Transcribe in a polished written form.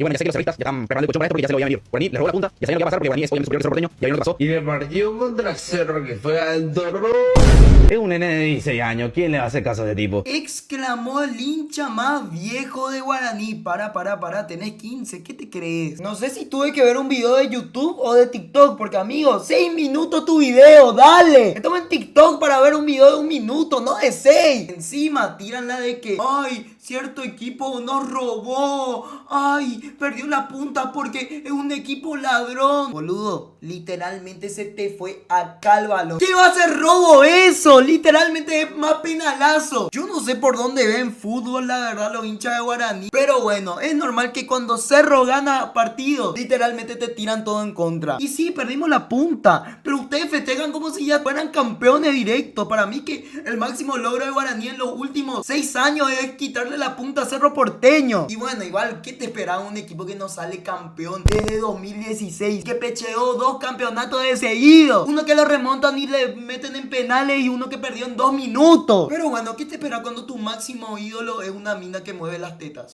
Y bueno, ya sé que los cerristas ya están preparando el colchón para esto porque ya se lo veía venir. Guaraní les robó la punta, ya sabían lo que iba a pasar porque Guaraní es obviamente superior que Cerro Porteño, ya vieron lo que pasó. Y el partido contra Cerro que fue al Dorro. Es un nene de 16 años, ¿quién le va a hacer caso a ese tipo? Exclamó el hincha más viejo de Guaraní. Para, tenés 15, ¿qué te crees? No sé si tuve que ver un video de YouTube o de TikTok, porque amigo, 6 minutos tu video, dale. Estamos en TikTok para ver un video de 1 minuto, no de 6. Encima tiran la de que, ay, cierto equipo nos robó, ay, perdió la punta porque es un equipo ladrón. Boludo, literalmente se te fue acá el balón. ¿Qué va a ser robo eso? Literalmente es más penalazo. Yo no sé por dónde ven fútbol, la verdad, los hinchas de Guaraní. Pero bueno, es normal que cuando Cerro gana partidos, literalmente te tiran todo en contra. Y sí, perdimos la punta, pero ustedes festejan como si ya fueran campeones directos. Para mí que el máximo logro de Guaraní en los últimos 6 años es quitarle la punta a Cerro Porteño. Y bueno, igual, ¿qué te esperaba un equipo que no sale campeón desde 2016? Que pecheó 2 campeonatos de seguido. Uno que lo remontan y le meten en penales y uno que perdió en 2 minutos. Pero bueno, ¿qué te espera cuando tu máximo ídolo es una mina que mueve las tetas?